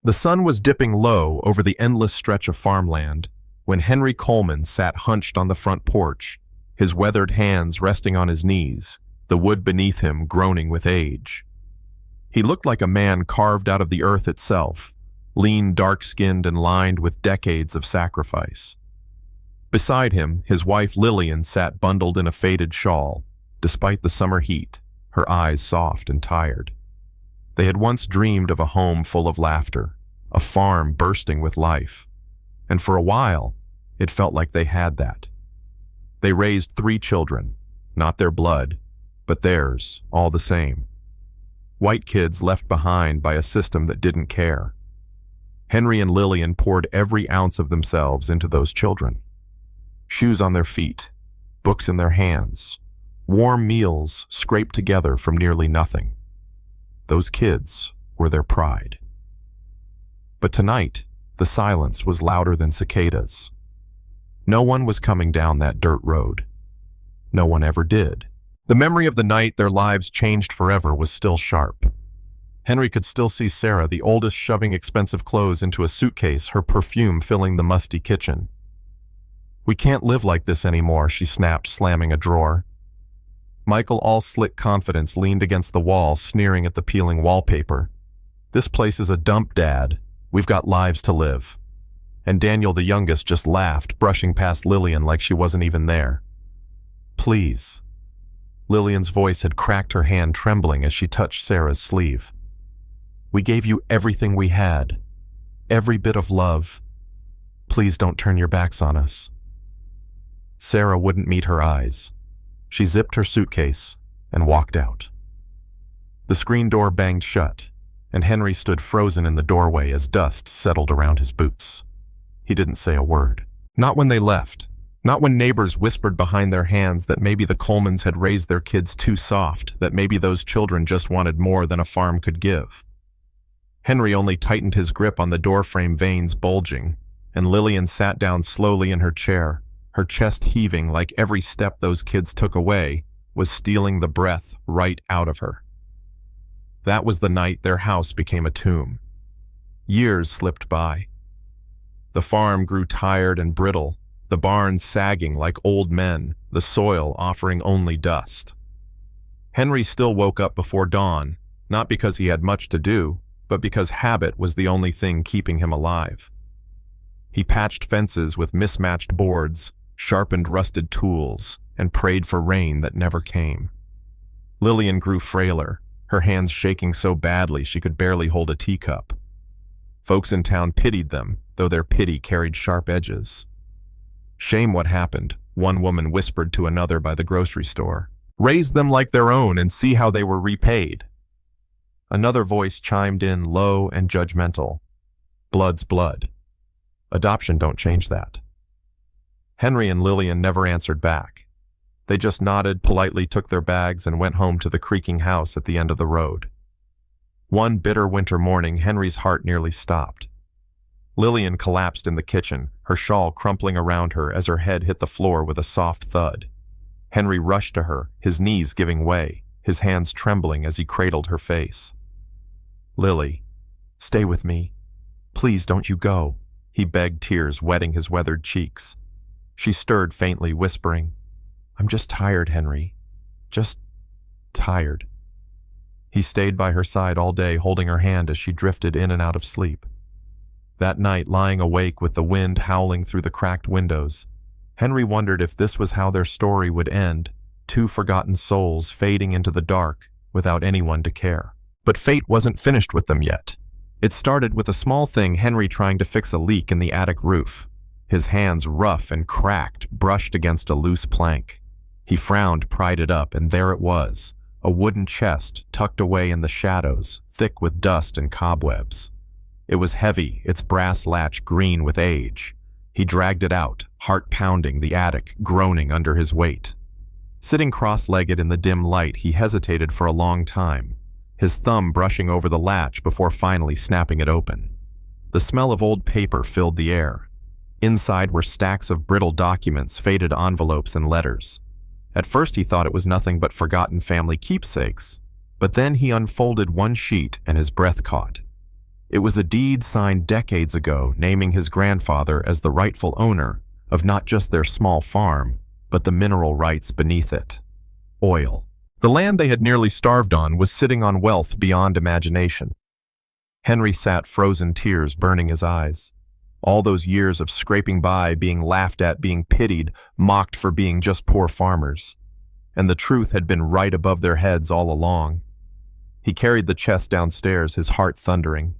The sun was dipping low over the endless stretch of farmland when Henry Coleman sat hunched on the front porch, his weathered hands resting on his knees, the wood beneath him groaning with age. He looked like a man carved out of the earth itself, lean, dark-skinned, and lined with decades of sacrifice. Beside him, his wife Lillian sat bundled in a faded shawl, despite the summer heat, her eyes soft and tired. They had once dreamed of a home full of laughter, a farm bursting with life, and for a while, it felt like they had that. They raised 3 children, not their blood, but theirs, all the same. White kids left behind by a system that didn't care. Henry and Lillian poured every ounce of themselves into those children. Shoes on their feet, books in their hands, warm meals scraped together from nearly nothing. Those kids were their pride. But tonight, the silence was louder than cicadas. No one was coming down that dirt road. No one ever did. The memory of the night their lives changed forever was still sharp. Henry could still see Sarah, the oldest, shoving expensive clothes into a suitcase, her perfume filling the musty kitchen. "We can't live like this anymore," she snapped, slamming a drawer. Michael, all slick confidence, leaned against the wall, sneering at the peeling wallpaper. "This place is a dump, Dad. We've got lives to live." And Daniel, the youngest, just laughed, brushing past Lillian like she wasn't even there. "Please." Lillian's voice had cracked, her hand trembling as she touched Sarah's sleeve. "We gave you everything we had, every bit of love. Please don't turn your backs on us." Sarah wouldn't meet her eyes. She zipped her suitcase and walked out. The screen door banged shut, and Henry stood frozen in the doorway as dust settled around his boots. He didn't say a word. Not when they left. Not when neighbors whispered behind their hands that maybe the Colemans had raised their kids too soft, that maybe those children just wanted more than a farm could give. Henry only tightened his grip on the doorframe, veins bulging, and Lillian sat down slowly in her chair, her chest heaving like every step those kids took away was stealing the breath right out of her. That was the night their house became a tomb. Years slipped by. The farm grew tired and brittle, the barns sagging like old men, the soil offering only dust. Henry still woke up before dawn, not because he had much to do, but because habit was the only thing keeping him alive. He patched fences with mismatched boards, sharpened rusted tools, and prayed for rain that never came. Lillian grew frailer, her hands shaking so badly she could barely hold a teacup. Folks in town pitied them, though their pity carried sharp edges. "Shame what happened," one woman whispered to another by the grocery store. "Raise them like their own and see how they were repaid." Another voice chimed in, low and judgmental. "Blood's blood. Adoption don't change that." Henry and Lillian never answered back. They just nodded, politely took their bags, and went home to the creaking house at the end of the road. One bitter winter morning, Henry's heart nearly stopped. Lillian collapsed in the kitchen, her shawl crumpling around her as her head hit the floor with a soft thud. Henry rushed to her, his knees giving way, his hands trembling as he cradled her face. "Lily, stay with me. Please don't you go," he begged, tears wetting his weathered cheeks. She stirred faintly, whispering, "I'm just tired, Henry. Just tired." He stayed by her side all day, holding her hand as she drifted in and out of sleep. That night, lying awake with the wind howling through the cracked windows, Henry wondered if this was how their story would end, 2 forgotten souls fading into the dark without anyone to care. But fate wasn't finished with them yet. It started with a small thing: Henry trying to fix a leak in the attic roof. His hands, rough and cracked, brushed against a loose plank. He frowned, pried it up, and there it was, a wooden chest tucked away in the shadows, thick with dust and cobwebs. It was heavy, its brass latch green with age. He dragged it out, heart pounding, the attic groaning under his weight. Sitting cross-legged in the dim light, he hesitated for a long time, his thumb brushing over the latch before finally snapping it open. The smell of old paper filled the air. Inside were stacks of brittle documents, faded envelopes, and letters. At first he thought it was nothing but forgotten family keepsakes, but then he unfolded one sheet and his breath caught. It was a deed signed decades ago naming his grandfather as the rightful owner of not just their small farm, but the mineral rights beneath it. Oil. The land they had nearly starved on was sitting on wealth beyond imagination. Henry sat, frozen tears burning his eyes. All those years of scraping by, being laughed at, being pitied, mocked for being just poor farmers. And the truth had been right above their heads all along. He carried the chest downstairs, his heart thundering.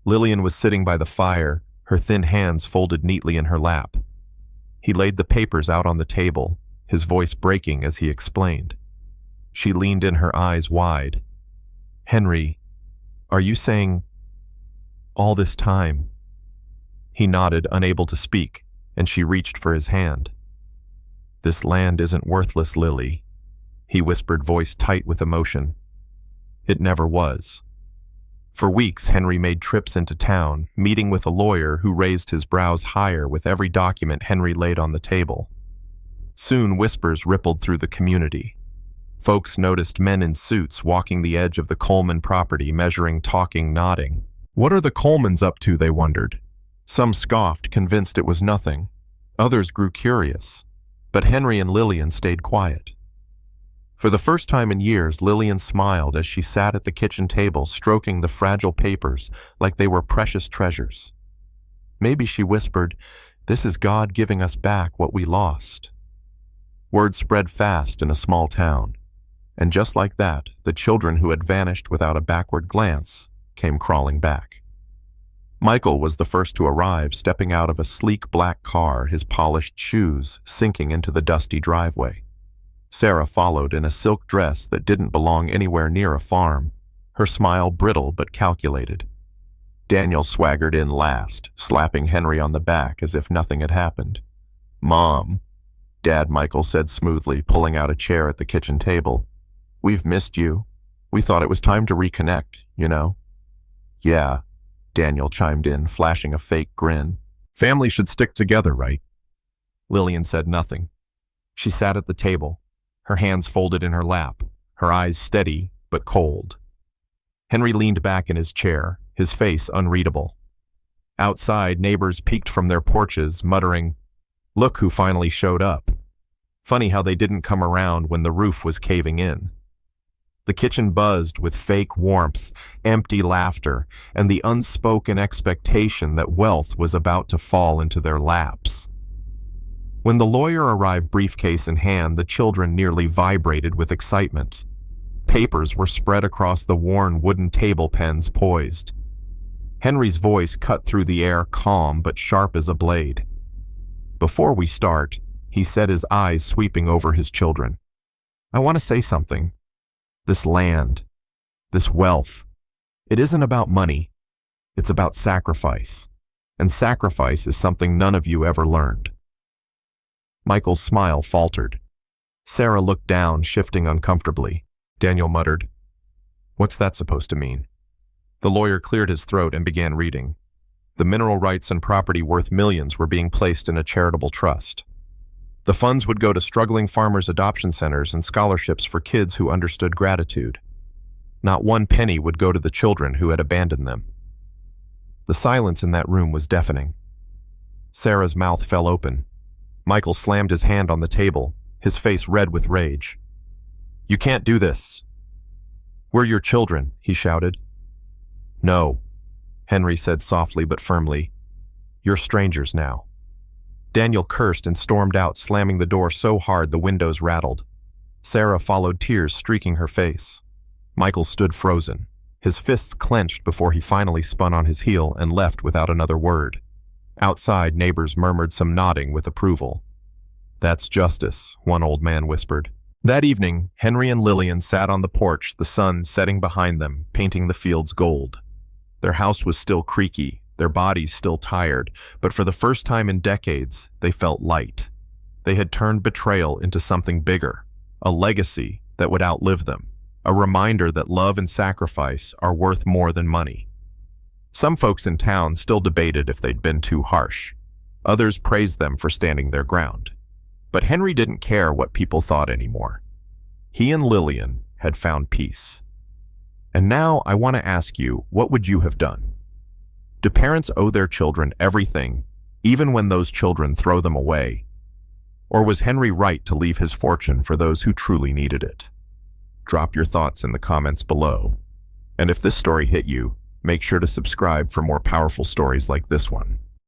Lillian was sitting by the fire, her thin hands folded neatly in her lap. He laid the papers out on the table, his voice breaking as he explained. She leaned in, her eyes wide. "Henry, are you saying all this time?" He nodded, unable to speak, and she reached for his hand. "This land isn't worthless, Lily," he whispered, voice tight with emotion. "It never was." For weeks, Henry made trips into town, meeting with a lawyer who raised his brows higher with every document Henry laid on the table. Soon, whispers rippled through the community. Folks noticed men in suits walking the edge of the Coleman property, measuring, talking, nodding. What are the Colemans up to, they wondered. Some scoffed, convinced it was nothing. Others grew curious. But Henry and Lillian stayed quiet. For the first time in years, Lillian smiled as she sat at the kitchen table, stroking the fragile papers like they were precious treasures. Maybe, she whispered, this is God giving us back what we lost. Word spread fast in a small town. And just like that, the children who had vanished without a backward glance came crawling back. Michael was the first to arrive, stepping out of a sleek black car, his polished shoes sinking into the dusty driveway. Sarah followed in a silk dress that didn't belong anywhere near a farm, her smile brittle but calculated. Daniel swaggered in last, slapping Henry on the back as if nothing had happened. "Mom," Dad Michael said smoothly, pulling out a chair at the kitchen table. "We've missed you. We thought it was time to reconnect, you know." "Yeah," Daniel chimed in, flashing a fake grin. "Family should stick together, right?" Lillian said nothing. She sat at the table, her hands folded in her lap, her eyes steady but cold. Henry leaned back in his chair, his face unreadable. Outside, neighbors peeked from their porches, muttering, "Look who finally showed up." Funny how they didn't come around when the roof was caving in. The kitchen buzzed with fake warmth, empty laughter, and the unspoken expectation that wealth was about to fall into their laps. When the lawyer arrived, briefcase in hand, the children nearly vibrated with excitement. Papers were spread across the worn wooden table, pens poised. Henry's voice cut through the air, calm but sharp as a blade. "Before we start," he said, his eyes sweeping over his children, "I want to say something. This land, this wealth, it isn't about money. It's about sacrifice. And sacrifice is something none of you ever learned." Michael's smile faltered. Sarah looked down, shifting uncomfortably. Daniel muttered, "What's that supposed to mean?" The lawyer cleared his throat and began reading. The mineral rights and property worth millions were being placed in a charitable trust. The funds would go to struggling farmers' adoption centers and scholarships for kids who understood gratitude. Not one penny would go to the children who had abandoned them. The silence in that room was deafening. Sarah's mouth fell open. Michael slammed his hand on the table, his face red with rage. "You can't do this." "We're your children," he shouted. "No," Henry said softly but firmly. "You're strangers now." Daniel cursed and stormed out, slamming the door so hard the windows rattled. Sarah followed, tears streaking her face. Michael stood frozen, his fists clenched before he finally spun on his heel and left without another word. Outside, neighbors murmured some nodding with approval. "That's justice," one old man whispered. That evening, Henry and Lillian sat on the porch, the sun setting behind them, painting the fields gold. Their house was still creaky, their bodies still tired, but for the first time in decades, they felt light. They had turned betrayal into something bigger, a legacy that would outlive them, a reminder that love and sacrifice are worth more than money. Some folks in town still debated if they'd been too harsh. Others praised them for standing their ground. But Henry didn't care what people thought anymore. He and Lillian had found peace. And now I want to ask you, what would you have done? Do parents owe their children everything, even when those children throw them away? Or was Henry right to leave his fortune for those who truly needed it? Drop your thoughts in the comments below. And if this story hit you, make sure to subscribe for more powerful stories like this one.